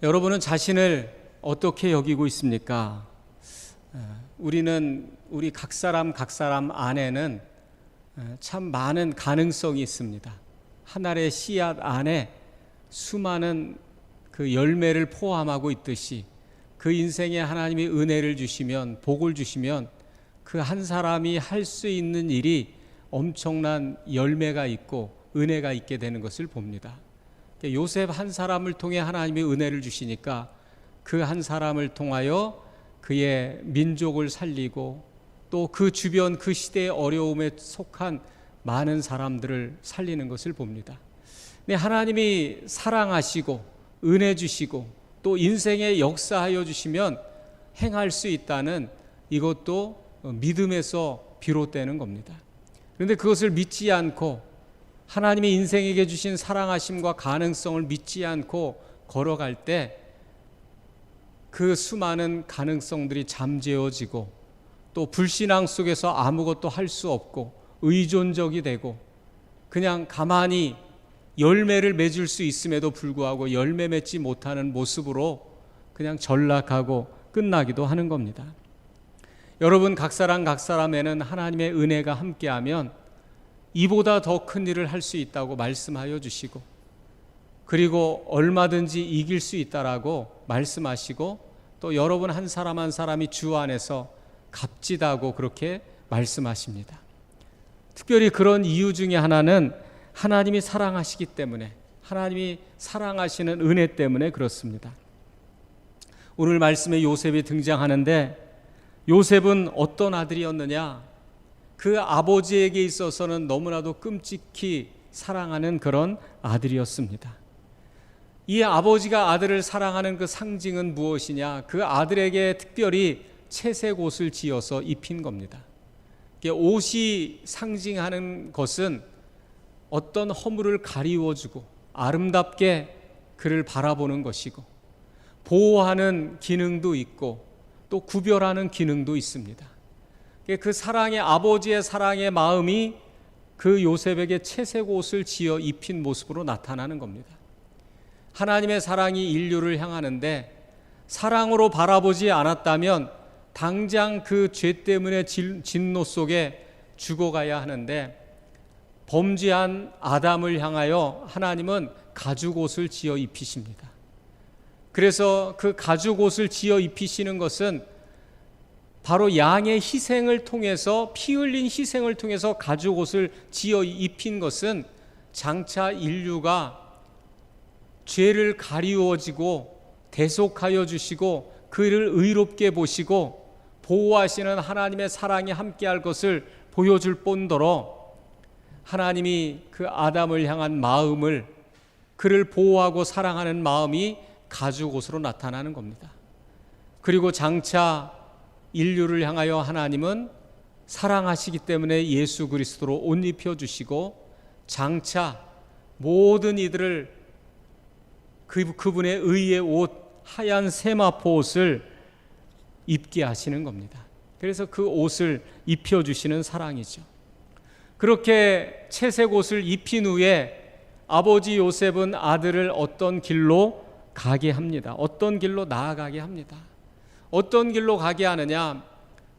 여러분은 자신을 어떻게 여기고 있습니까? 우리 각 사람 안에는 참 많은 가능성이 있습니다. 한 알의 씨앗 안에 수많은 그 열매를 포함하고 있듯이 그 인생에 하나님이 은혜를 주시면, 복을 주시면 그 한 사람이 할 수 있는 일이 엄청난 열매가 있고 은혜가 있게 되는 것을 봅니다. 요셉 한 사람을 통해 하나님이 은혜를 주시니까 그 한 사람을 통하여 그의 민족을 살리고 또 그 주변 그 시대의 어려움에 속한 많은 사람들을 살리는 것을 봅니다. 하나님이 사랑하시고 은혜 주시고 또 인생에 역사하여 주시면 행할 수 있다는 이것도 믿음에서 비롯되는 겁니다. 그런데 그것을 믿지 않고 하나님이 인생에게 주신 사랑하심과 가능성을 믿지 않고 걸어갈 때 그 수많은 가능성들이 잠재워지고 또 불신앙 속에서 아무것도 할 수 없고 의존적이 되고 그냥 가만히 열매를 맺을 수 있음에도 불구하고 열매 맺지 못하는 모습으로 그냥 전락하고 끝나기도 하는 겁니다. 여러분 각 사람에는 하나님의 은혜가 함께하면 이보다 더 큰 일을 할 수 있다고 말씀하여 주시고 그리고 얼마든지 이길 수 있다라고 말씀하시고 또 여러분 한 사람이 주 안에서 값지다고 그렇게 말씀하십니다. 특별히 그런 이유 중에 하나는 하나님이 사랑하시기 때문에, 하나님이 사랑하시는 은혜 때문에 그렇습니다. 오늘 말씀에 요셉이 등장하는데 요셉은 어떤 아들이었느냐? 그 아버지에게 있어서는 너무나도 끔찍히 사랑하는 그런 아들이었습니다. 이 아버지가 아들을 사랑하는 그 상징은 무엇이냐? 그 아들에게 특별히 채색 옷을 지어서 입힌 겁니다. 옷이 상징하는 것은 어떤 허물을 가리워주고 아름답게 그를 바라보는 것이고 보호하는 기능도 있고 또 구별하는 기능도 있습니다. 그 사랑의 아버지의 사랑의 마음이 그 요셉에게 채색 옷을 지어 입힌 모습으로 나타나는 겁니다. 하나님의 사랑이 인류를 향하는데 사랑으로 바라보지 않았다면 당장 그 죄 때문에 진노 속에 죽어가야 하는데 범죄한 아담을 향하여 하나님은 가죽옷을 지어 입히십니다. 그래서 그 가죽옷을 지어 입히시는 것은 바로 양의 희생을 통해서 피 흘린 희생을 통해서 가죽옷을 지어 입힌 것은 장차 인류가 죄를 가리워지고 대속하여 주시고 그를 의롭게 보시고 보호하시는 하나님의 사랑이 함께할 것을 보여줄 뿐더러 하나님이 그 아담을 향한 마음을 그를 보호하고 사랑하는 마음이 가죽옷으로 나타나는 겁니다. 그리고 장차 인류를 향하여 하나님은 사랑하시기 때문에 예수 그리스도로 옷 입혀주시고 장차 모든 이들을 그분의 의의 옷 하얀 세마포 옷을 입게 하시는 겁니다. 그래서 그 옷을 입혀주시는 사랑이죠. 그렇게 채색 옷을 입힌 후에 아버지 요셉은 아들을 어떤 길로 가게 합니다. 어떤 길로 나아가게 합니다. 어떤 길로 가게 하느냐?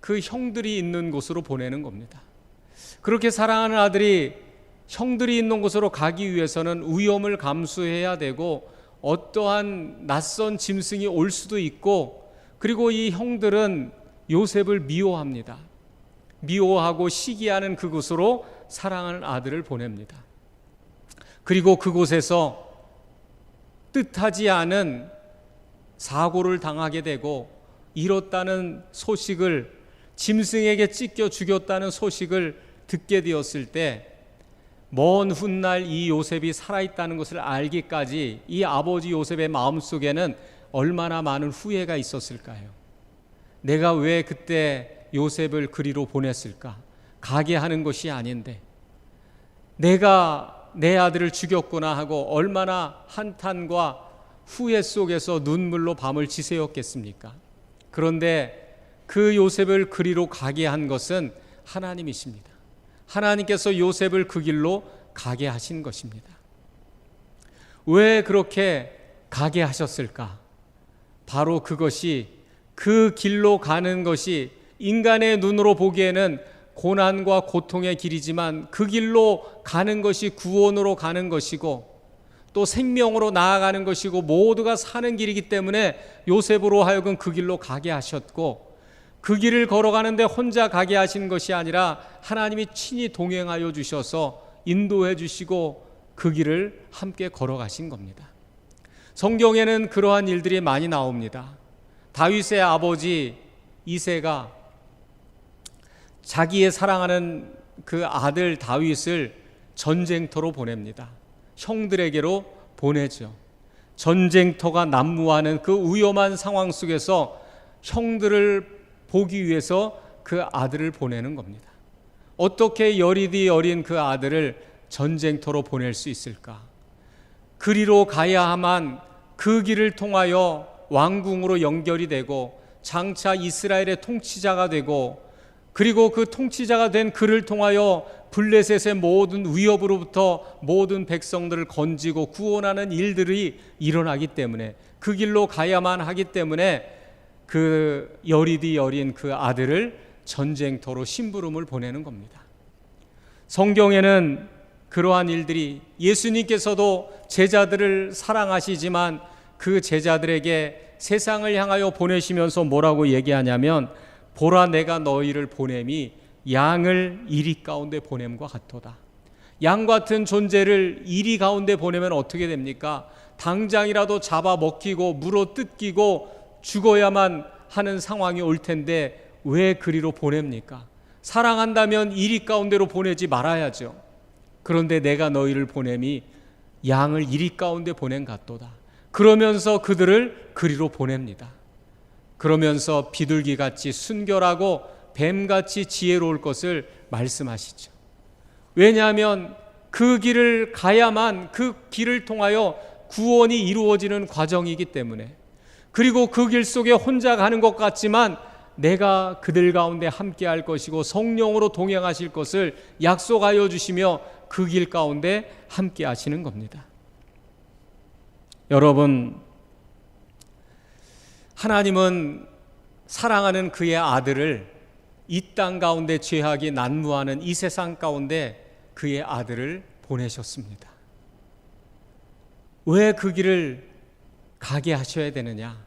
그 형들이 있는 곳으로 보내는 겁니다. 그렇게 사랑하는 아들이 형들이 있는 곳으로 가기 위해서는 위험을 감수해야 되고 어떠한 낯선 짐승이 올 수도 있고 그리고 이 형들은 요셉을 미워합니다. 미워하고 시기하는 그곳으로 사랑하는 아들을 보냅니다. 그리고 그곳에서 뜻하지 않은 사고를 당하게 되고 잃었다는 소식을 짐승에게 찢겨 죽였다는 소식을 듣게 되었을 때 먼 훗날 이 요셉이 살아있다는 것을 알기까지 이 아버지 요셉의 마음속에는 얼마나 많은 후회가 있었을까요? 내가 왜 그때 요셉을 그리로 보냈을까? 가게 하는 것이 아닌데 내가 내 아들을 죽였구나 하고 얼마나 한탄과 후회 속에서 눈물로 밤을 지새웠겠습니까? 그런데 그 요셉을 그리로 가게 한 것은 하나님이십니다. 하나님께서 요셉을 그 길로 가게 하신 것입니다. 왜 그렇게 가게 하셨을까? 바로 그것이, 그 길로 가는 것이 인간의 눈으로 보기에는 고난과 고통의 길이지만 그 길로 가는 것이 구원으로 가는 것이고 또 생명으로 나아가는 것이고 모두가 사는 길이기 때문에 요셉으로 하여금 그 길로 가게 하셨고, 그 길을 걸어가는데 혼자 가게 하신 것이 아니라 하나님이 친히 동행하여 주셔서 인도해 주시고 그 길을 함께 걸어가신 겁니다. 성경에는 그러한 일들이 많이 나옵니다. 다윗의 아버지 이새가 자기의 사랑하는 그 아들 다윗을 전쟁터로 보냅니다. 형들에게로 보내죠. 전쟁터가 난무하는 그 위험한 상황 속에서 형들을 보기 위해서 그 아들을 보내는 겁니다. 어떻게 여리디 어린 그 아들을 전쟁터로 보낼 수 있을까? 그리로 가야만 그 길을 통하여 왕궁으로 연결이 되고 장차 이스라엘의 통치자가 되고, 그리고 그 통치자가 된 그를 통하여 블레셋의 모든 위협으로부터 모든 백성들을 건지고 구원하는 일들이 일어나기 때문에, 그 길로 가야만 하기 때문에 그 여리디 어린 그 아들을 전쟁터로 심부름을 보내는 겁니다. 성경에는 그러한 일들이, 예수님께서도 제자들을 사랑하시지만 그 제자들에게 세상을 향하여 보내시면서 뭐라고 얘기하냐면, 보라 내가 너희를 보냄이 양을 이리 가운데 보냄과 같도다. 양 같은 존재를 이리 가운데 보내면 어떻게 됩니까? 당장이라도 잡아 먹히고 물어 뜯기고 죽어야만 하는 상황이 올 텐데 왜 그리로 보냅니까? 사랑한다면 이리 가운데로 보내지 말아야죠. 그런데 내가 너희를 보냄이 양을 이리 가운데 보낸 같도다. 그러면서 그들을 그리로 보냅니다. 그러면서 비둘기같이 순결하고 뱀같이 지혜로울 것을 말씀하시죠. 왜냐하면 그 길을 가야만 그 길을 통하여 구원이 이루어지는 과정이기 때문에, 그리고 그 길 속에 혼자 가는 것 같지만 내가 그들 가운데 함께 할 것이고 성령으로 동행하실 것을 약속하여 주시며 그 길 가운데 함께 하시는 겁니다. 여러분, 하나님은 사랑하는 그의 아들을, 이 땅 가운데 죄악이 난무하는 이 세상 가운데 그의 아들을 보내셨습니다. 왜 그 길을 가게 하셔야 되느냐?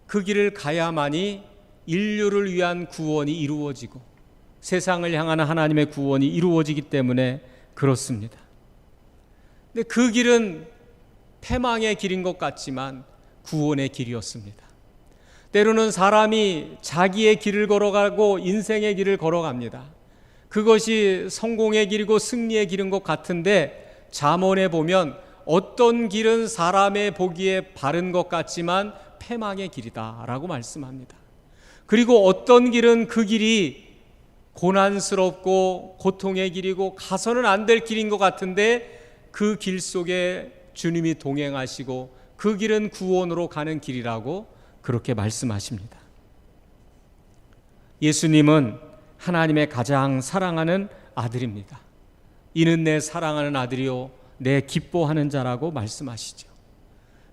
그 길을 가야만이 인류를 위한 구원이 이루어지고 세상을 향하는 하나님의 구원이 이루어지기 때문에 그렇습니다. 근데 그 길은 패망의 길인 것 같지만 구원의 길이었습니다. 때로는 사람이 자기의 길을 걸어가고 인생의 길을 걸어갑니다. 그것이 성공의 길이고 승리의 길인 것 같은데, 잠언에 보면 어떤 길은 사람의 보기에 바른 것 같지만 패망의 길이다 라고 말씀합니다. 그리고 어떤 길은 그 길이 고난스럽고 고통의 길이고 가서는 안 될 길인 것 같은데 그 길 속에 주님이 동행하시고 그 길은 구원으로 가는 길이라고 그렇게 말씀하십니다. 예수님은 하나님의 가장 사랑하는 아들입니다. 이는 내 사랑하는 아들이요 내 기뻐하는 자라고 말씀하시죠.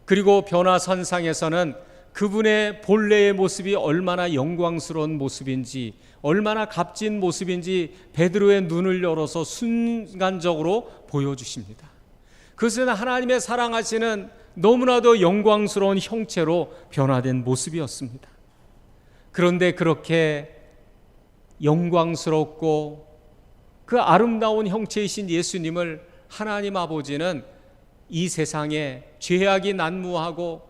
그리고 변화선상에서는 그분의 본래의 모습이 얼마나 영광스러운 모습인지, 얼마나 값진 모습인지 베드로의 눈을 열어서 순간적으로 보여주십니다. 그것은 하나님의 사랑하시는 너무나도 영광스러운 형체로 변화된 모습이었습니다. 그런데 그렇게 영광스럽고 그 아름다운 형체이신 예수님을 하나님 아버지는 이 세상에 죄악이 난무하고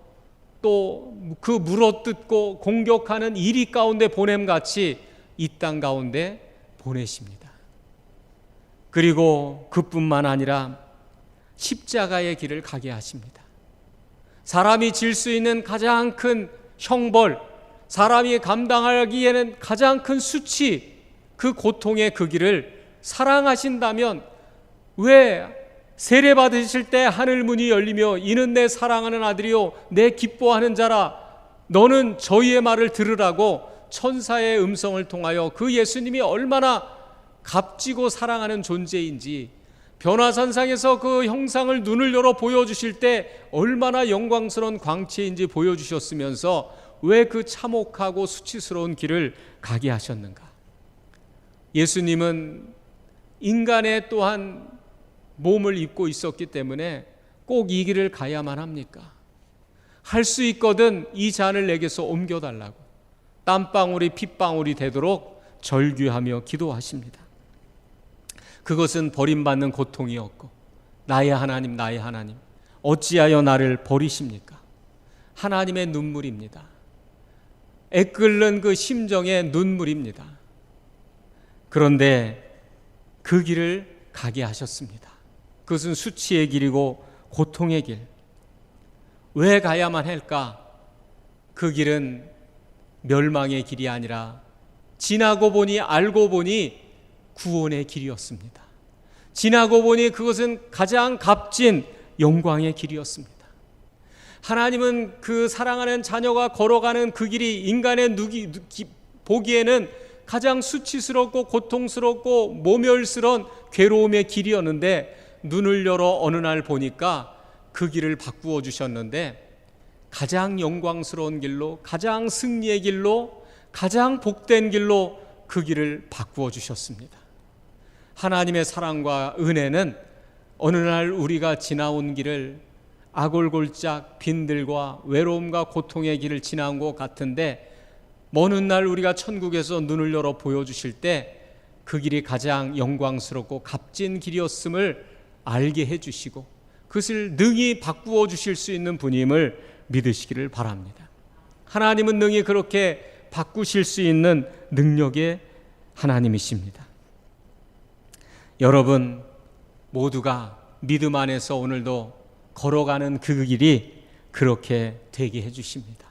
또 그 물어뜯고 공격하는 이리 가운데 보냄같이 이 땅 가운데 보내십니다. 그리고 그뿐만 아니라 십자가의 길을 가게 하십니다. 사람이 질 수 있는 가장 큰 형벌, 사람이 감당하기에는 가장 큰 수치, 그 고통의 그 길을 사랑하신다면 왜 세례 받으실 때 하늘 문이 열리며 이는 내 사랑하는 아들이요 내 기뻐하는 자라, 너는 저희의 말을 들으라고 천사의 음성을 통하여 그 예수님이 얼마나 값지고 사랑하는 존재인지, 변화산상에서 그 형상을 눈을 열어 보여주실 때 얼마나 영광스러운 광채인지 보여주셨으면서 왜 그 참혹하고 수치스러운 길을 가게 하셨는가? 예수님은 인간의 또한 몸을 입고 있었기 때문에 꼭 이 길을 가야만 합니까? 할 수 있거든 이 잔을 내게서 옮겨달라고 땀방울이 핏방울이 되도록 절규하며 기도하십니다. 그것은 버림받는 고통이었고, 나의 하나님 나의 하나님 어찌하여 나를 버리십니까? 하나님의 눈물입니다. 애끓는 그 심정의 눈물입니다. 그런데 그 길을 가게 하셨습니다. 그것은 수치의 길이고 고통의 길. 왜 가야만 할까? 그 길은 멸망의 길이 아니라 지나고 보니 알고 보니 구원의 길이었습니다. 지나고 보니 그것은 가장 값진 영광의 길이었습니다. 하나님은 그 사랑하는 자녀가 걸어가는 그 길이 인간의 보기에는 가장 수치스럽고 고통스럽고 모멸스러운 괴로움의 길이었는데, 눈을 열어 어느 날 보니까 그 길을 바꾸어 주셨는데, 가장 영광스러운 길로, 가장 승리의 길로, 가장 복된 길로 그 길을 바꾸어 주셨습니다. 하나님의 사랑과 은혜는 어느 날 우리가 지나온 길을 아골골짝 빈들과 외로움과 고통의 길을 지나온 것 같은데, 먼 날 우리가 천국에서 눈을 열어 보여주실 때 그 길이 가장 영광스럽고 값진 길이었음을 알게 해주시고 그것을 능히 바꾸어 주실 수 있는 분임을 믿으시기를 바랍니다. 하나님은 능히 그렇게 바꾸실 수 있는 능력의 하나님이십니다. 여러분 모두가 믿음 안에서 오늘도 걸어가는 그 길이 그렇게 되게 해주십니다.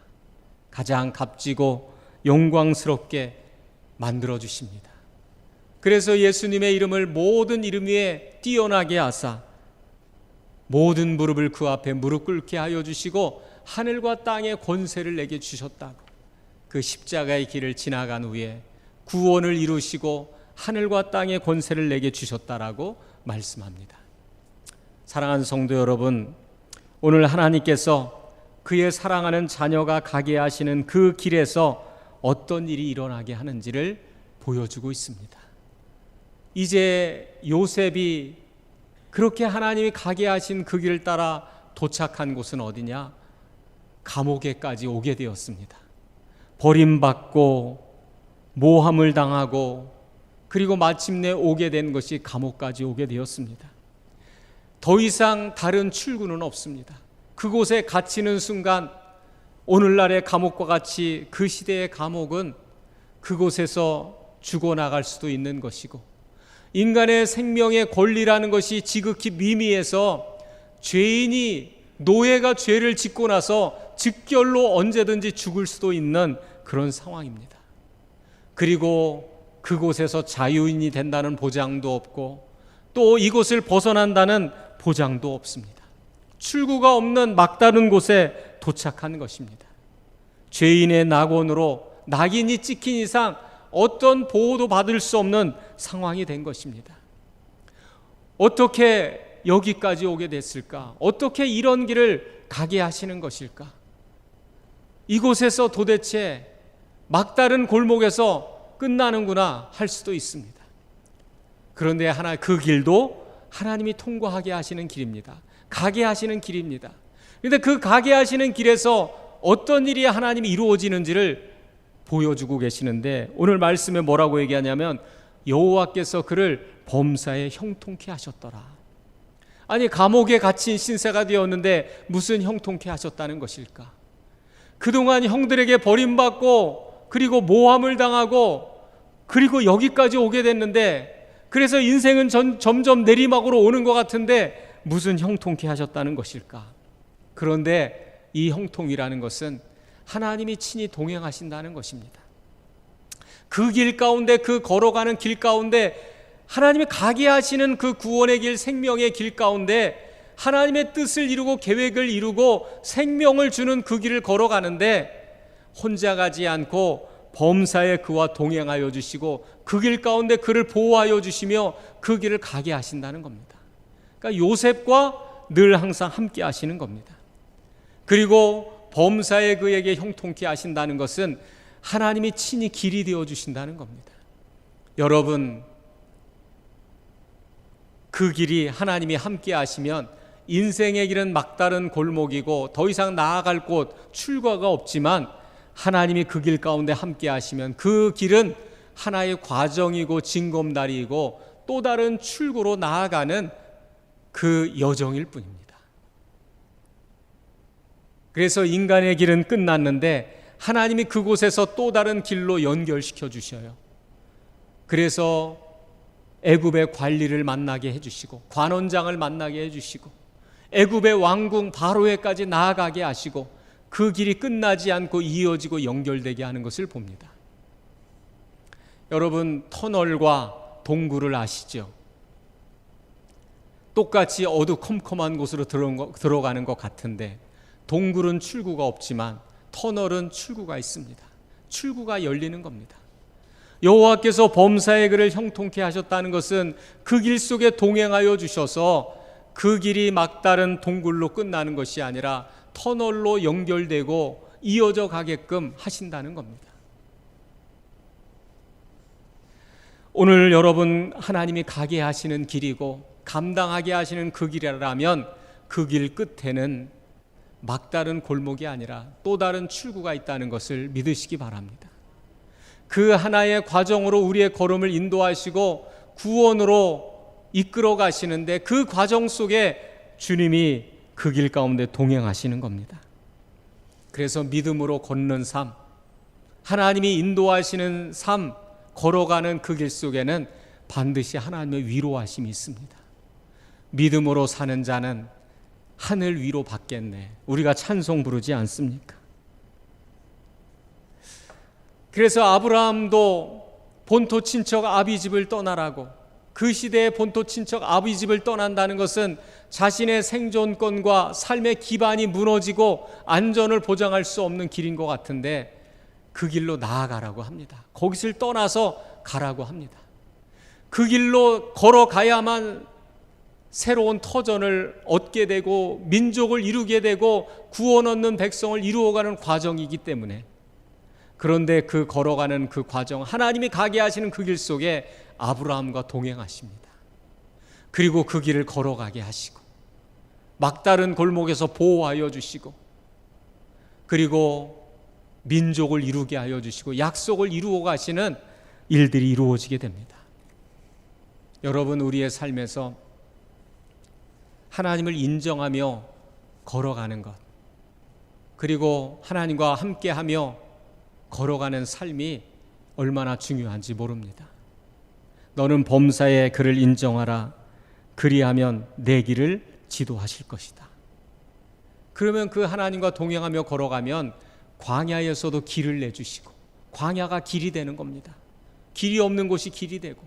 가장 값지고 영광스럽게 만들어주십니다. 그래서 예수님의 이름을 모든 이름 위에 뛰어나게 하사 모든 무릎을 그 앞에 무릎 꿇게 하여 주시고 하늘과 땅의 권세를 내게 주셨다고, 그 십자가의 길을 지나간 후에 구원을 이루시고 하늘과 땅의 권세를 내게 주셨다라고 말씀합니다. 사랑하는 성도 여러분, 오늘 하나님께서 그의 사랑하는 자녀가 가게 하시는 그 길에서 어떤 일이 일어나게 하는지를 보여주고 있습니다. 이제 요셉이 그렇게 하나님이 가게 하신 그 길을 따라 도착한 곳은 어디냐? 감옥에까지 오게 되었습니다. 버림받고 모함을 당하고 그리고 마침내 오게 된 것이 감옥까지 오게 되었습니다. 더 이상 다른 출구는 없습니다. 그곳에 갇히는 순간 오늘날의 감옥과 같이 그 시대의 감옥은 그곳에서 죽어나갈 수도 있는 것이고, 인간의 생명의 권리라는 것이 지극히 미미해서 죄인이 노예가 죄를 짓고 나서 즉결로 언제든지 죽을 수도 있는 그런 상황입니다. 그리고 그곳에서 자유인이 된다는 보장도 없고 또 이곳을 벗어난다는 보장도 없습니다. 출구가 없는 막다른 곳에 도착한 것입니다. 죄인의 낙원으로 낙인이 찍힌 이상 어떤 보호도 받을 수 없는 상황이 된 것입니다. 어떻게 여기까지 오게 됐을까? 어떻게 이런 길을 가게 하시는 것일까? 이곳에서 도대체 막다른 골목에서 끝나는구나 할 수도 있습니다. 그런데 그 길도 하나님이 통과하게 하시는 길입니다. 가게 하시는 길입니다. 그런데 그 가게 하시는 길에서 어떤 일이 하나님이 이루어지는지를 보여주고 계시는데, 오늘 말씀에 뭐라고 얘기하냐면 여호와께서 그를 범사에 형통케 하셨더라. 아니, 감옥에 갇힌 신세가 되었는데 무슨 형통케 하셨다는 것일까? 그동안 형들에게 버림받고 그리고 모함을 당하고 그리고 여기까지 오게 됐는데, 그래서 인생은 점점 내리막으로 오는 것 같은데 무슨 형통케 하셨다는 것일까? 그런데 이 형통이라는 것은 하나님이 친히 동행하신다는 것입니다. 그 길 가운데, 그 걸어가는 길 가운데 하나님이 가게 하시는 그 구원의 길, 생명의 길 가운데 하나님의 뜻을 이루고 계획을 이루고 생명을 주는 그 길을 걸어가는데 혼자 가지 않고 범사에 그와 동행하여 주시고 그 길 가운데 그를 보호하여 주시며 그 길을 가게 하신다는 겁니다. 그러니까 요셉과 늘 항상 함께 하시는 겁니다. 그리고 범사에 그에게 형통케 하신다는 것은 하나님이 친히 길이 되어 주신다는 겁니다. 여러분, 그 길이 하나님이 함께 하시면 인생의 길은 막다른 골목이고 더 이상 나아갈 곳, 출구가 없지만 하나님이 그 길 가운데 함께 하시면 그 길은 하나의 과정이고 징검다리이고 또 다른 출구로 나아가는 그 여정일 뿐입니다. 그래서 인간의 길은 끝났는데 하나님이 그곳에서 또 다른 길로 연결시켜 주셔요. 그래서 애굽의 관리를 만나게 해주시고 관원장을 만나게 해주시고 애굽의 왕궁 바로에까지 나아가게 하시고 그 길이 끝나지 않고 이어지고 연결되게 하는 것을 봅니다. 여러분, 터널과 동굴을 아시죠? 똑같이 어두컴컴한 곳으로 들어가는 것 같은데 동굴은 출구가 없지만 터널은 출구가 있습니다. 출구가 열리는 겁니다. 여호와께서 범사의 그를 형통케 하셨다는 것은 그 길 속에 동행하여 주셔서 그 길이 막다른 동굴로 끝나는 것이 아니라 터널로 연결되고 이어져 가게끔 하신다는 겁니다. 오늘 여러분, 하나님이 가게 하시는 길이고 감당하게 하시는 그 길이라면 그 길 끝에는 막다른 골목이 아니라 또 다른 출구가 있다는 것을 믿으시기 바랍니다. 그 하나의 과정으로 우리의 걸음을 인도하시고 구원으로 이끌어 가시는데 그 과정 속에 주님이 그 길 가운데 동행하시는 겁니다. 그래서 믿음으로 걷는 삶, 하나님이 인도하시는 삶, 걸어가는 그 길 속에는 반드시 하나님의 위로하심이 있습니다. 믿음으로 사는 자는 하늘 위로 받겠네, 우리가 찬송 부르지 않습니까? 그래서 아브라함도 본토 친척 아비 집을 떠나라고, 그 시대의 본토 친척 아비 집을 떠난다는 것은 자신의 생존권과 삶의 기반이 무너지고 안전을 보장할 수 없는 길인 것 같은데 그 길로 나아가라고 합니다. 거기를 떠나서 가라고 합니다. 그 길로 걸어가야만 새로운 터전을 얻게 되고 민족을 이루게 되고 구원 얻는 백성을 이루어가는 과정이기 때문에, 그런데 그 걸어가는 그 과정, 하나님이 가게 하시는 그 길 속에 아브라함과 동행하십니다. 그리고 그 길을 걸어가게 하시고 막다른 골목에서 보호하여 주시고 그리고 민족을 이루게 하여 주시고 약속을 이루어 가시는 일들이 이루어지게 됩니다. 여러분, 우리의 삶에서 하나님을 인정하며 걸어가는 것, 그리고 하나님과 함께하며 걸어가는 삶이 얼마나 중요한지 모릅니다. 너는 범사에 그를 인정하라. 그리하면 내 길을 지도하실 것이다. 그러면 그 하나님과 동행하며 걸어가면 광야에서도 길을 내주시고 광야가 길이 되는 겁니다. 길이 없는 곳이 길이 되고,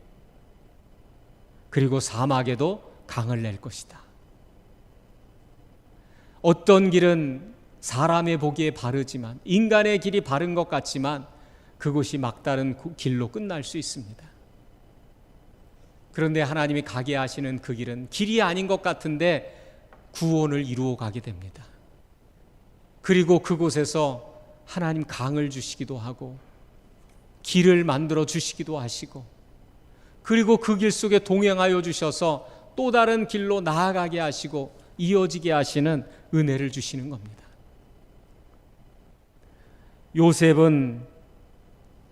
그리고 사막에도 강을 낼 것이다. 어떤 길은 사람의 보기에 바르지만, 인간의 길이 바른 것 같지만 그것이 막다른 길로 끝날 수 있습니다. 그런데 하나님이 가게 하시는 그 길은 길이 아닌 것 같은데 구원을 이루어 가게 됩니다. 그리고 그곳에서 하나님 강을 주시기도 하고 길을 만들어 주시기도 하시고, 그리고 그 길 속에 동행하여 주셔서 또 다른 길로 나아가게 하시고 이어지게 하시는 은혜를 주시는 겁니다. 요셉은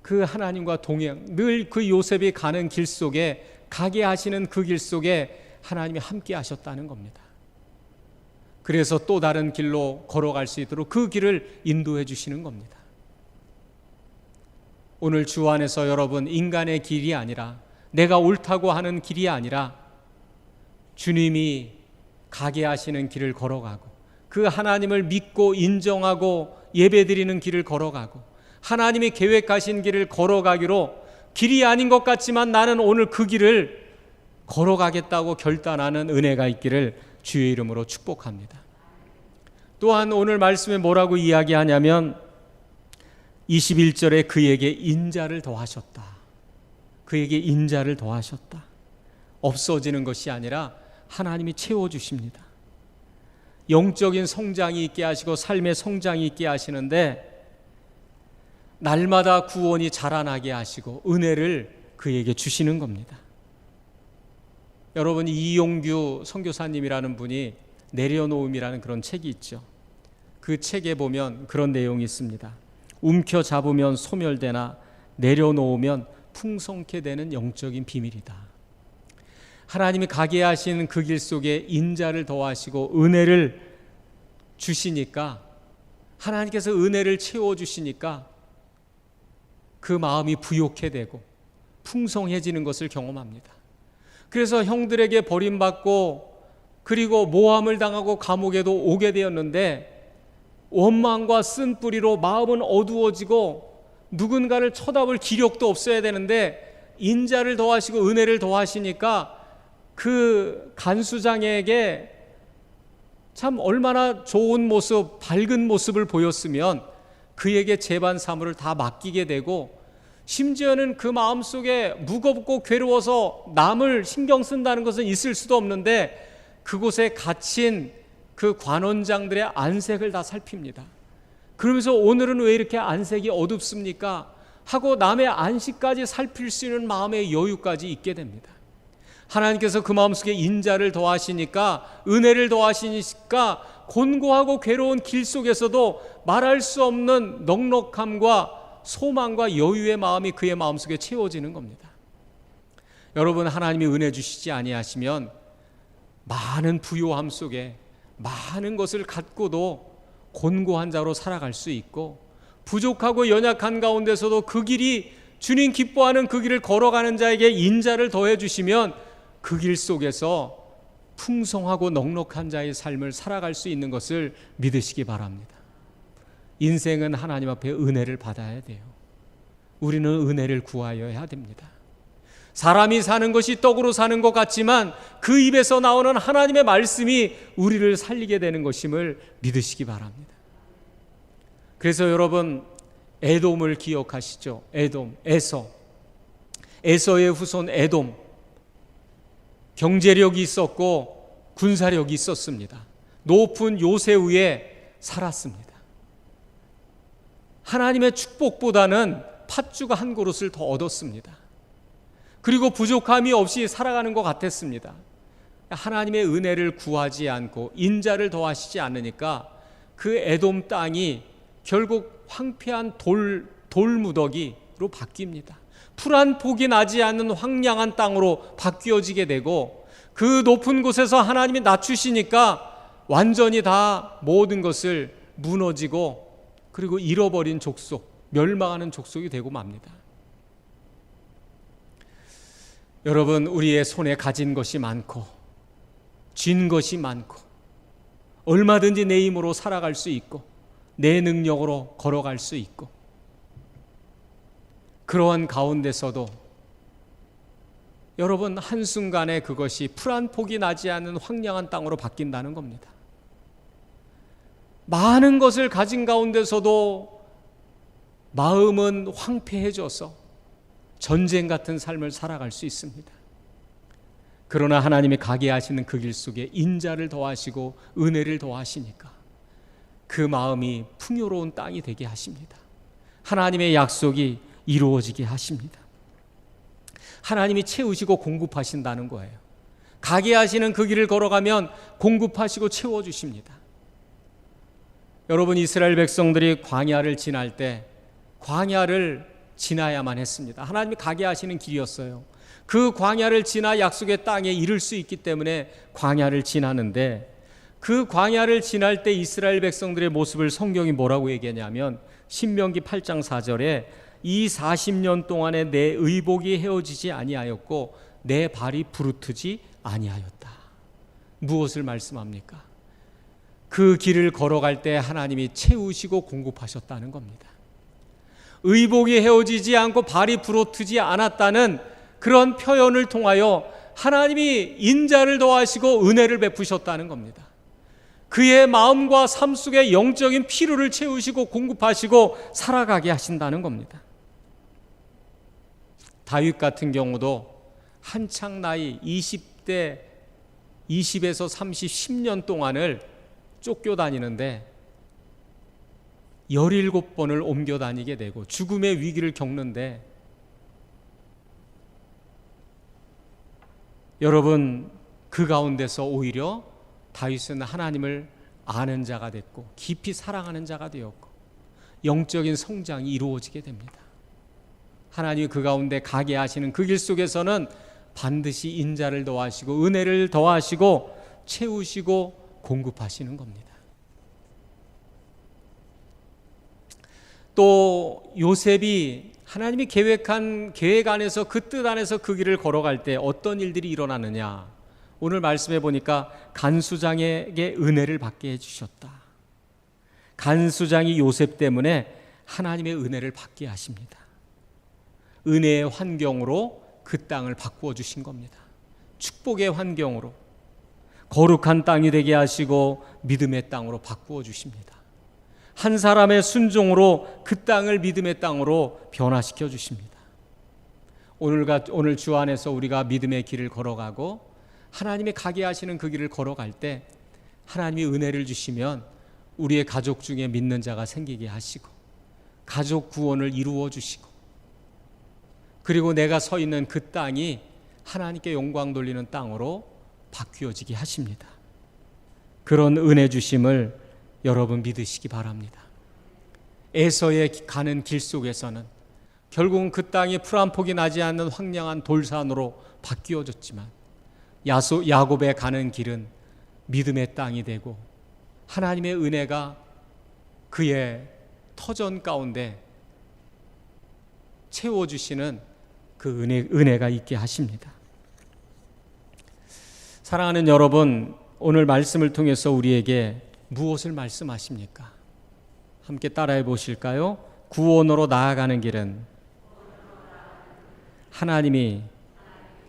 그 하나님과 동행, 늘 그 요셉이 가는 길 속에, 가게 하시는 그 길 속에 하나님이 함께 하셨다는 겁니다. 그래서 또 다른 길로 걸어갈 수 있도록 그 길을 인도해 주시는 겁니다. 오늘 주 안에서 여러분, 인간의 길이 아니라, 내가 옳다고 하는 길이 아니라 주님이 가게 하시는 길을 걸어가고 그 하나님을 믿고 인정하고 예배드리는 길을 걸어가고 하나님이 계획하신 길을 걸어가기로, 길이 아닌 것 같지만 나는 오늘 그 길을 걸어가겠다고 결단하는 은혜가 있기를 주의 이름으로 축복합니다. 또한 오늘 말씀에 뭐라고 이야기하냐면 21절에 그에게 인자를 더하셨다. 그에게 인자를 더하셨다. 없어지는 것이 아니라 하나님이 채워주십니다. 영적인 성장이 있게 하시고 삶의 성장이 있게 하시는데 날마다 구원이 자라나게 하시고 은혜를 그에게 주시는 겁니다. 여러분, 이용규 선교사님이라는 분이 내려놓음이라는 그런 책이 있죠. 그 책에 보면 그런 내용이 있습니다. 움켜잡으면 소멸되나 내려놓으면 풍성케 되는 영적인 비밀이다. 하나님이 가게 하신 그 길 속에 인자를 더하시고 은혜를 주시니까, 하나님께서 은혜를 채워주시니까 그 마음이 부욕해 되고 풍성해지는 것을 경험합니다. 그래서 형들에게 버림받고 그리고 모함을 당하고 감옥에도 오게 되었는데 원망과 쓴뿌리로 마음은 어두워지고 누군가를 쳐다볼 기력도 없어야 되는데 인자를 더하시고 은혜를 더하시니까 그 간수장에게 참 얼마나 좋은 모습, 밝은 모습을 보였으면 그에게 재반 사무를 다 맡기게 되고, 심지어는 그 마음속에 무겁고 괴로워서 남을 신경 쓴다는 것은 있을 수도 없는데 그곳에 갇힌 그 관원장들의 안색을 다 살핍니다. 그러면서 오늘은 왜 이렇게 안색이 어둡습니까? 하고 남의 안식까지 살필 수 있는 마음의 여유까지 있게 됩니다. 하나님께서 그 마음속에 인자를 더하시니까, 은혜를 더하시니까 곤고하고 괴로운 길 속에서도 말할 수 없는 넉넉함과 소망과 여유의 마음이 그의 마음속에 채워지는 겁니다. 여러분, 하나님이 은혜 주시지 아니하시면 많은 부요함 속에 많은 것을 갖고도 곤고한 자로 살아갈 수 있고, 부족하고 연약한 가운데서도 그 길이 주님 기뻐하는 그 길을 걸어가는 자에게 인자를 더해 주시면 그 길 속에서 풍성하고 넉넉한 자의 삶을 살아갈 수 있는 것을 믿으시기 바랍니다. 인생은 하나님 앞에 은혜를 받아야 돼요. 우리는 은혜를 구하여야 됩니다. 사람이 사는 것이 떡으로 사는 것 같지만 그 입에서 나오는 하나님의 말씀이 우리를 살리게 되는 것임을 믿으시기 바랍니다. 그래서 여러분, 에돔을 기억하시죠? 에돔, 에서의 후손 에돔, 경제력이 있었고 군사력이 있었습니다. 높은 요새 위에 살았습니다. 하나님의 축복보다는 팥주가 한 그릇을 더 얻었습니다. 그리고 부족함이 없이 살아가는 것 같았습니다. 하나님의 은혜를 구하지 않고 인자를 더하시지 않으니까 그 에돔 땅이 결국 황폐한 돌무더기로 바뀝니다. 풀 한 폭이 나지 않는 황량한 땅으로 바뀌어지게 되고, 그 높은 곳에서 하나님이 낮추시니까 완전히 다 모든 것을 무너지고 그리고 잃어버린 족속, 멸망하는 족속이 되고 맙니다. 여러분, 우리의 손에 가진 것이 많고 쥔 것이 많고 얼마든지 내 힘으로 살아갈 수 있고 내 능력으로 걸어갈 수 있고, 그러한 가운데서도 여러분, 한순간에 그것이 풀 한 폭이 나지 않는 황량한 땅으로 바뀐다는 겁니다. 많은 것을 가진 가운데서도 마음은 황폐해져서 전쟁 같은 삶을 살아갈 수 있습니다. 그러나 하나님이 가게 하시는 그 길 속에 인자를 더하시고 은혜를 더하시니까 그 마음이 풍요로운 땅이 되게 하십니다. 하나님의 약속이 이루어지게 하십니다. 하나님이 채우시고 공급하신다는 거예요. 가게 하시는 그 길을 걸어가면 공급하시고 채워주십니다. 여러분, 이스라엘 백성들이 광야를 지날 때 광야를 지나야만 했습니다. 하나님이 가게 하시는 길이었어요. 그 광야를 지나 약속의 땅에 이를 수 있기 때문에 광야를 지나는데, 그 광야를 지날 때 이스라엘 백성들의 모습을 성경이 뭐라고 얘기하냐면 신명기 8장 4절에 이 40년 동안에 내 의복이 헤어지지 아니하였고 내 발이 부르트지 아니하였다. 무엇을 말씀합니까? 그 길을 걸어갈 때 하나님이 채우시고 공급하셨다는 겁니다. 의복이 헤어지지 않고 발이 부르트지 않았다는 그런 표현을 통하여 하나님이 인자를 더하시고 은혜를 베푸셨다는 겁니다. 그의 마음과 삶 속에 영적인 필요를 채우시고 공급하시고 살아가게 하신다는 겁니다. 다윗 같은 경우도 한창 나이 20대 20에서 30, 10년 동안을 쫓겨다니는데 17번을 옮겨 다니게 되고 죽음의 위기를 겪는데, 여러분, 그 가운데서 오히려 다윗은 하나님을 아는 자가 됐고 깊이 사랑하는 자가 되었고 영적인 성장이 이루어지게 됩니다. 하나님이 그 가운데 가게 하시는 그 길 속에서는 반드시 인자를 더하시고 은혜를 더하시고 채우시고 공급하시는 겁니다. 또 요셉이 하나님이 계획한 계획 안에서, 그 뜻 안에서 그 길을 걸어갈 때 어떤 일들이 일어나느냐, 오늘 말씀해 보니까 간수장에게 은혜를 받게 해주셨다. 간수장이 요셉 때문에 하나님의 은혜를 받게 하십니다. 은혜의 환경으로 그 땅을 바꾸어 주신 겁니다. 축복의 환경으로 거룩한 땅이 되게 하시고 믿음의 땅으로 바꾸어 주십니다. 한 사람의 순종으로 그 땅을 믿음의 땅으로 변화시켜 주십니다. 오늘 주 안에서 우리가 믿음의 길을 걸어가고 하나님이 가게 하시는 그 길을 걸어갈 때 하나님이 은혜를 주시면 우리의 가족 중에 믿는 자가 생기게 하시고 가족 구원을 이루어 주시고, 그리고 내가 서 있는 그 땅이 하나님께 영광 돌리는 땅으로 바뀌어지게 하십니다. 그런 은혜 주심을 여러분 믿으시기 바랍니다. 에서의 가는 길 속에서는 결국은 그 땅이 풀 한 폭이 나지 않는 황량한 돌산으로 바뀌어졌지만 야곱의 가는 길은 믿음의 땅이 되고 하나님의 은혜가 그의 터전 가운데 채워주시는 그 은혜가 있게 하십니다. 사랑하는 여러분, 오늘 말씀을 통해서 우리에게 무엇을 말씀하십니까? 함께 따라해 보실까요? 구원으로 나아가는 길은 하나님이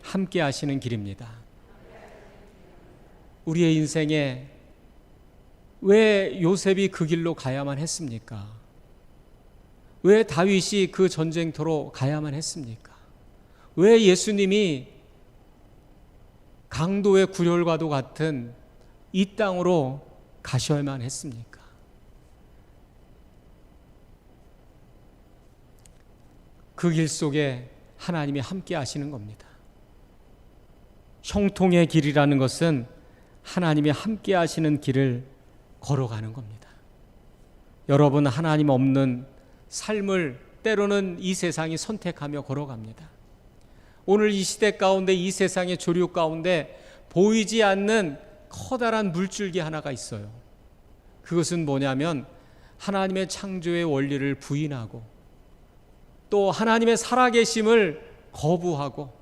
함께 하시는 길입니다. 우리의 인생에 왜 요셉이 그 길로 가야만 했습니까? 왜 다윗이 그 전쟁터로 가야만 했습니까? 왜 예수님이 강도의 굴혈과도 같은 이 땅으로 가셔야만 했습니까? 그 길 속에 하나님이 함께 하시는 겁니다. 형통의 길이라는 것은 하나님이 함께 하시는 길을 걸어가는 겁니다. 여러분, 하나님 없는 삶을 때로는 이 세상이 선택하며 걸어갑니다. 오늘 이 시대 가운데, 이 세상의 조류 가운데 보이지 않는 커다란 물줄기 하나가 있어요. 그것은 뭐냐면 하나님의 창조의 원리를 부인하고 또 하나님의 살아계심을 거부하고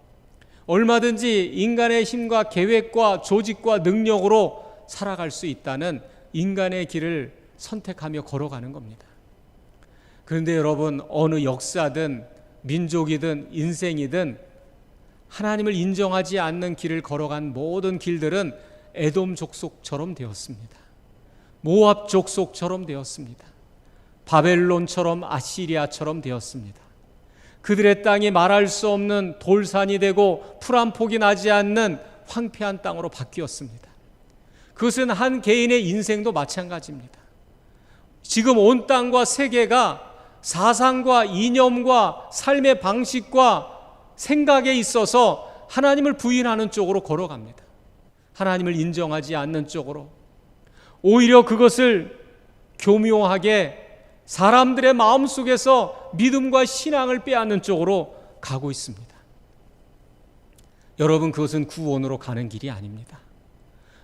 얼마든지 인간의 힘과 계획과 조직과 능력으로 살아갈 수 있다는 인간의 길을 선택하며 걸어가는 겁니다. 그런데 여러분, 어느 역사든 민족이든 인생이든 하나님을 인정하지 않는 길을 걸어간 모든 길들은 에돔 족속처럼 되었습니다. 모압 족속처럼 되었습니다. 바벨론처럼, 아시리아처럼 되었습니다. 그들의 땅이 말할 수 없는 돌산이 되고 풀 한 폭이 나지 않는 황폐한 땅으로 바뀌었습니다. 그것은 한 개인의 인생도 마찬가지입니다. 지금 온 땅과 세계가 사상과 이념과 삶의 방식과 생각에 있어서 하나님을 부인하는 쪽으로 걸어갑니다. 하나님을 인정하지 않는 쪽으로, 오히려 그것을 교묘하게 사람들의 마음속에서 믿음과 신앙을 빼앗는 쪽으로 가고 있습니다. 여러분, 그것은 구원으로 가는 길이 아닙니다.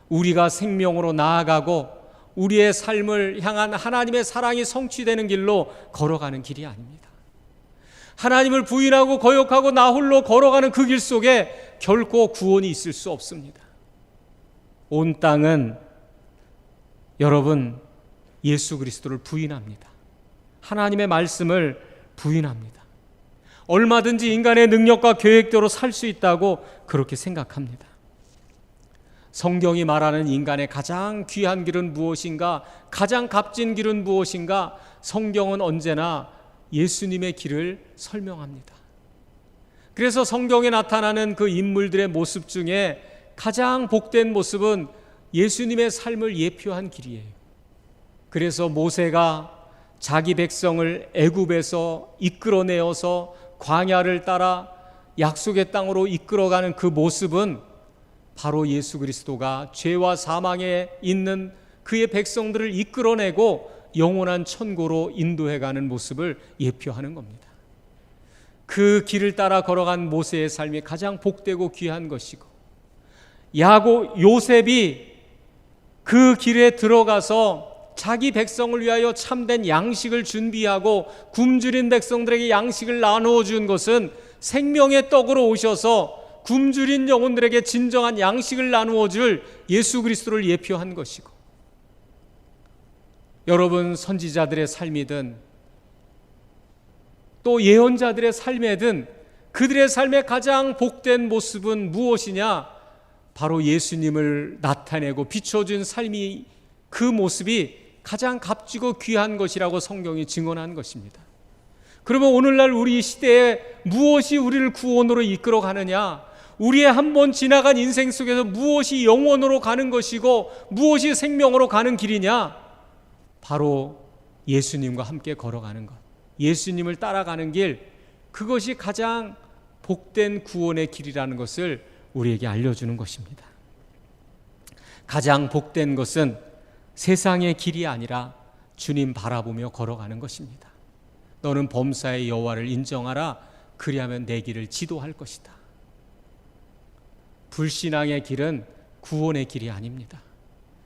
우리가 생명으로 나아가고 우리의 삶을 향한 하나님의 사랑이 성취되는 길로 걸어가는 길이 아닙니다. 하나님을 부인하고 거역하고 나 홀로 걸어가는 그 길 속에 결코 구원이 있을 수 없습니다. 온 땅은 여러분 예수 그리스도를 부인합니다. 하나님의 말씀을 부인합니다. 얼마든지 인간의 능력과 계획대로 살 수 있다고 그렇게 생각합니다. 성경이 말하는 인간의 가장 귀한 길은 무엇인가? 가장 값진 길은 무엇인가? 성경은 언제나 예수님의 길을 설명합니다. 그래서 성경에 나타나는 그 인물들의 모습 중에 가장 복된 모습은 예수님의 삶을 예표한 길이에요. 그래서 모세가 자기 백성을 애굽에서 이끌어내어서 광야를 따라 약속의 땅으로 이끌어가는 그 모습은 바로 예수 그리스도가 죄와 사망에 있는 그의 백성들을 이끌어내고 영원한 천국으로 인도해가는 모습을 예표하는 겁니다. 그 길을 따라 걸어간 모세의 삶이 가장 복되고 귀한 것이고, 요셉이 그 길에 들어가서 자기 백성을 위하여 참된 양식을 준비하고 굶주린 백성들에게 양식을 나누어 준 것은 생명의 떡으로 오셔서 굶주린 영혼들에게 진정한 양식을 나누어 줄 예수 그리스도를 예표한 것이고, 여러분 선지자들의 삶이든 또 예언자들의 삶이든 그들의 삶의 가장 복된 모습은 무엇이냐? 바로 예수님을 나타내고 비춰준 삶이, 그 모습이 가장 값지고 귀한 것이라고 성경이 증언한 것입니다. 그러면 오늘날 우리 시대에 무엇이 우리를 구원으로 이끌어 가느냐? 우리의 한 번 지나간 인생 속에서 무엇이 영원으로 가는 것이고 무엇이 생명으로 가는 길이냐? 바로 예수님과 함께 걸어가는 것, 예수님을 따라가는 길, 그것이 가장 복된 구원의 길이라는 것을 우리에게 알려주는 것입니다. 가장 복된 것은 세상의 길이 아니라 주님 바라보며 걸어가는 것입니다. 너는 범사의 여호와를 인정하라. 그리하면 내 길을 지도할 것이다. 불신앙의 길은 구원의 길이 아닙니다.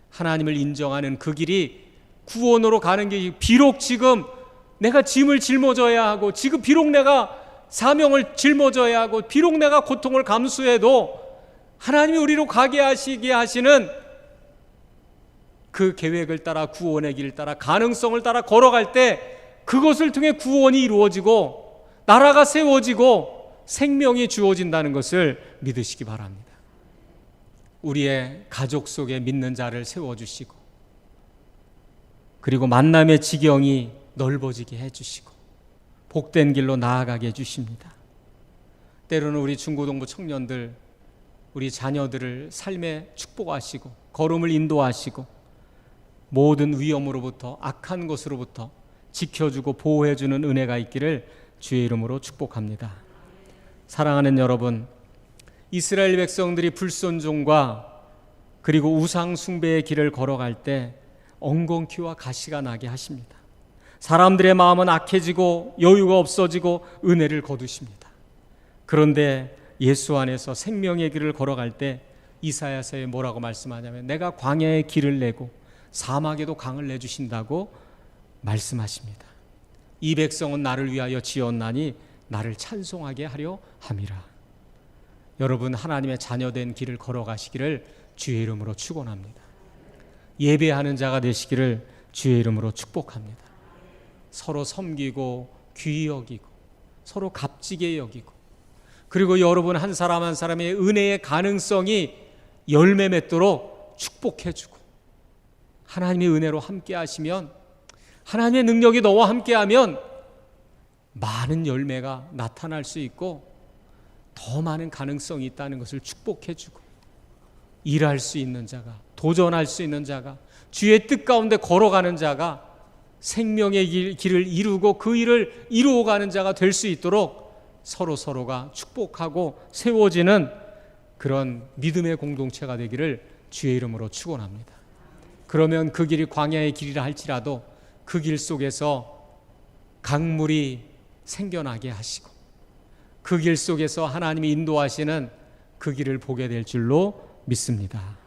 하나님을 인정하는 그 길이 구원으로 가는 길이, 비록 지금 내가 짐을 짊어져야 하고, 지금 비록 내가 사명을 짊어져야 하고, 비록 내가 고통을 감수해도 하나님이 우리로 가게 하시게 하시는 그 계획을 따라, 구원의 길을 따라, 가능성을 따라 걸어갈 때 그것을 통해 구원이 이루어지고 나라가 세워지고 생명이 주어진다는 것을 믿으시기 바랍니다. 우리의 가족 속에 믿는 자를 세워주시고, 그리고 만남의 지경이 넓어지게 해주시고 복된 길로 나아가게 해주십니다. 때로는 우리 중고등부 청년들, 우리 자녀들을 삶에 축복하시고 걸음을 인도하시고 모든 위험으로부터, 악한 것으로부터 지켜주고 보호해주는 은혜가 있기를 주의 이름으로 축복합니다. 사랑하는 여러분, 이스라엘 백성들이 불순종과 그리고 우상 숭배의 길을 걸어갈 때 엉겅퀴와 가시가 나게 하십니다. 사람들의 마음은 악해지고 여유가 없어지고 은혜를 거두십니다. 그런데 예수 안에서 생명의 길을 걸어갈 때 이사야서에 뭐라고 말씀하냐면, 내가 광야에 길을 내고 사막에도 강을 내주신다고 말씀하십니다. 이 백성은 나를 위하여 지었나니 나를 찬송하게 하려 함이라. 여러분, 하나님의 자녀된 길을 걸어가시기를 주의 이름으로 축원합니다. 예배하는 자가 되시기를 주의 이름으로 축복합니다. 서로 섬기고 귀히 여기고 서로 값지게 여기고, 그리고 여러분 한 사람 한 사람의 은혜의 가능성이 열매 맺도록 축복해주고, 하나님의 은혜로 함께 하시면, 하나님의 능력이 너와 함께하면 많은 열매가 나타날 수 있고 더 많은 가능성이 있다는 것을 축복해주고, 일할 수 있는 자가, 도전할 수 있는 자가, 주의 뜻 가운데 걸어가는 자가, 생명의 길을 이루고 그 일을 이루어가는 자가 될 수 있도록 서로가 축복하고 세워지는 그런 믿음의 공동체가 되기를 주의 이름으로 축원합니다. 그러면 그 길이 광야의 길이라 할지라도 그 길 속에서 강물이 생겨나게 하시고, 그 길 속에서 하나님이 인도하시는 그 길을 보게 될 줄로 믿습니다.